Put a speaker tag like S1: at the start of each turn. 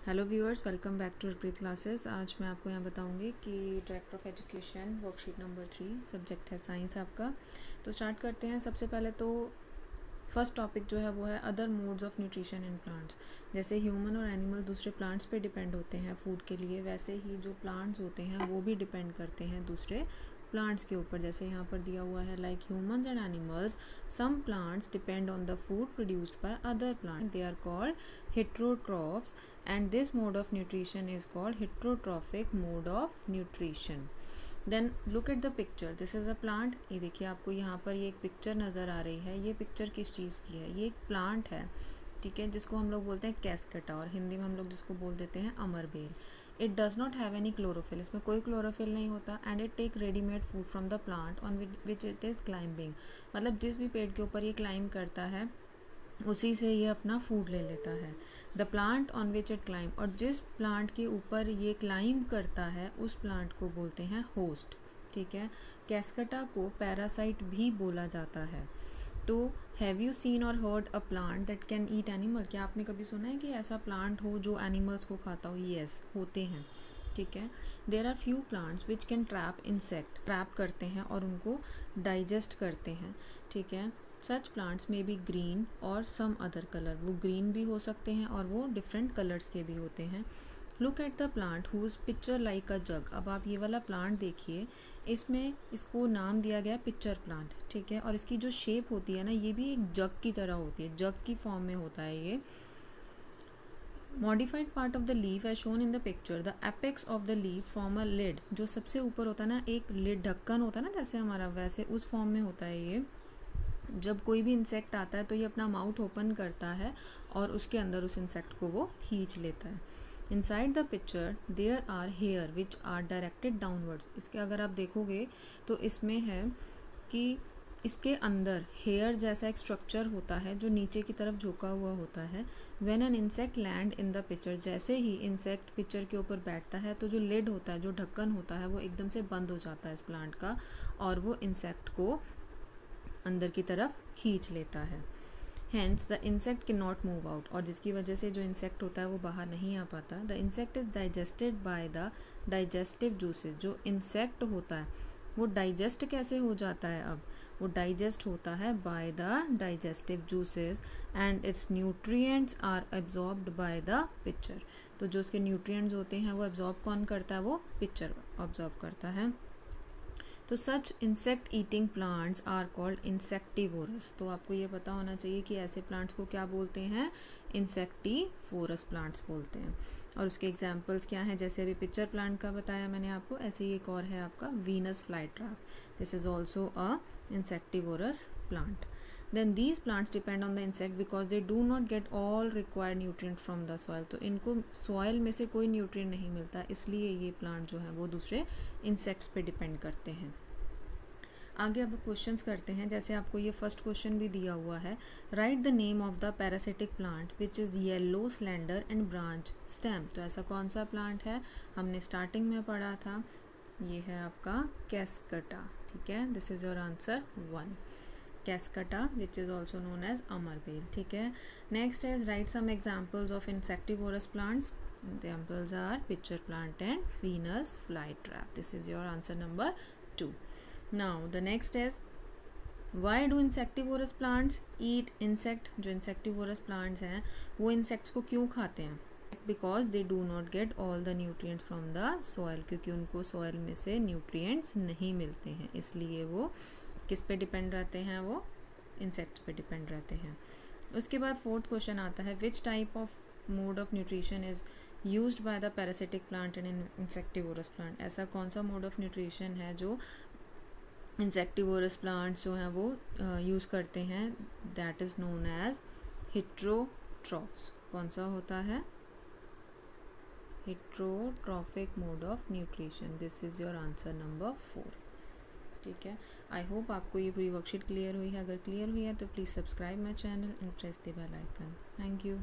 S1: Hello viewers, welcome back to Ripreet classes. आज मैं आपको यहाँ बताऊँगी कि director of education worksheet number 3 subject है साइंस आपका। तो स्टार्ट करते हैं। सबसे पहले तो फर्स्ट टॉपिक जो है वो है other modes of nutrition in plants. जैसे ह्यूमन और एनिमल दूसरे प्लांट्स पे डिपेंड होते हैं फूड के लिए, वैसे ही जो प्लांट्स होते हैं वो भी डिपेंड करते हैं दूसरे प्लांट्स के ऊपर। जैसे यहाँ पर दिया हुआ है like humans and animals, some plants depend on the food produced by other plant, they are called heterotrophs and this mode of nutrition is called heterotrophic mode of nutrition. Then look at the picture. This is a plant. ये देखिए, आपको यहाँ पर ये एक picture नज़र आ रही है। ये पिक्चर किस चीज़ की है? ये एक प्लांट है, ठीक है, जिसको हम लोग बोलते हैं कैस्केटा, और हिंदी में हम लोग जिसको बोल देते हैं अमरबेल। It does not have any chlorophyll, इसमें कोई क्लोरोफिल नहीं होता। And it take readymade food from the plant on which it is climbing, मतलब जिस भी पेड़ के ऊपर ये क्लाइंब करता है उसी से ये अपना फूड ले लेता है। The plant on which it climb, और जिस प्लांट के ऊपर ये क्लाइंब करता है उस प्लांट को बोलते हैं होस्ट, ठीक है। कैस्केटा को पैरासाइट भी बोला जाता है। तो हैव यू सीन और heard a plant that can eat animal? क्या आपने कभी सुना है कि ऐसा प्लांट हो जो एनिमल्स को खाता हो? येस, होते हैं, ठीक है। There are few plants which can trap insect, trap करते हैं और उनको डाइजेस्ट करते हैं, ठीक है। सच प्लांट्स में बी ग्रीन और सम अदर कलर, वो ग्रीन भी हो सकते हैं और वो डिफरेंट कलर्स के भी होते हैं। Look at the plant whose picture like a jug. अब आप ये वाला प्लांट देखिए, इसमें इसको नाम दिया गया पिक्चर प्लांट, ठीक है। और इसकी जो शेप होती है ना, ये भी एक जग की तरह होती है, जग की फॉर्म में होता है ये। Modified part of the leaf as shown in the picture, the apex of the leaf form a lid. जो सबसे ऊपर होता है ना, एक लिड, ढक्कन होता है ना जैसे हमारा, वैसे उस फॉर्म में होता है ये। जब कोई भी इंसेक्ट आता है तो ये अपना माउथ ओपन करता है और उसके अंदर उस इंसेक्ट को वो खींच लेता है। Inside the picture there are hair which are directed downwards. इसके अगर आप देखोगे तो इसमें है कि इसके अंदर हेयर जैसा एक स्ट्रक्चर होता है जो नीचे की तरफ झुका हुआ होता है। When an insect land in the picture, जैसे ही इंसेक्ट पिक्चर के ऊपर बैठता है तो जो लिड होता है, जो ढक्कन होता है, वो एकदम से बंद हो जाता है इस प्लांट का, और वो इंसेक्ट को अंदर की तरफ खींच लेता है। Hence the insect can not move out, और जिसकी वजह से जो इंसेक्ट होता है वो बाहर नहीं आ पाता। The insect is digested by the digestive juices. जो इंसेक्ट होता है वो डाइजेस्ट कैसे हो जाता है? अब वो डाइजेस्ट होता है by the digestive juices and its nutrients are absorbed by the picture. तो जो उसके न्यूट्रिएंट्स होते हैं वो एब्जॉर्ब कौन करता है? वो पिक्चर ऑब्जॉर्व करता है। तो such insect eating plants are called insectivorous. तो आपको ये पता होना चाहिए कि ऐसे प्लांट्स को क्या बोलते हैं? इंसेक्टिवोरस प्लांट्स बोलते हैं। और उसके एग्जांपल्स क्या हैं? जैसे अभी पिक्चर प्लांट का बताया मैंने आपको, ऐसे ही एक और है आपका Venus fly trap. This is also a insectivorous plant. then these plants depend on the insect because they do not get all required nutrient from the soil। तो इनको सॉइल में से कोई न्यूट्रिएंट नहीं मिलता, इसलिए ये प्लांट जो है वो दूसरे इंसेक्ट्स पे डिपेंड करते हैं। आगे अब क्वेश्चंस करते हैं। जैसे आपको ये फर्स्ट क्वेश्चन भी दिया हुआ है, right the name of the parasitic plant which is yellow slender and branch stem. तो ऐसा कौन सा प्लांट है? हमने स्टार्टिंग में पढ़ा था, ये है आपका कैस्केटा, ठीक है। This is your answer 1, cuscuta which is also known as अमरबेल, ठीक है। Next is write some examples of insectivorous plants. Examples are pitcher plant and Venus fly trap. This is your answer number 2। Now the next is why do insectivorous plants eat insect. जो insectivorous plants हैं वो insects को क्यों खाते हैं? Because they do not get all the nutrients from the soil, क्योंकि उनको soil में से न्यूट्रिएंट्स नहीं मिलते हैं, इसलिए वो किस पे डिपेंड रहते हैं? वो इंसेक्ट्स पे डिपेंड रहते हैं। उसके बाद फोर्थ क्वेश्चन आता है, which type of mode of nutrition is used by the parasitic plant and insectivorous plant. ऐसा कौन सा मोड ऑफ न्यूट्रिशन है जो इंसेक्टिवोरस प्लांट्स जो हैं वो यूज़ करते हैं? That is known as heterotrophs. कौन सा होता है? Heterotrophic mode of nutrition. This is your answer number 4, ठीक है। आई होप आपको ये पूरी वर्कशीट क्लियर हुई है। अगर क्लियर हुई है तो please subscribe my channel and press the bell icon. Thank you.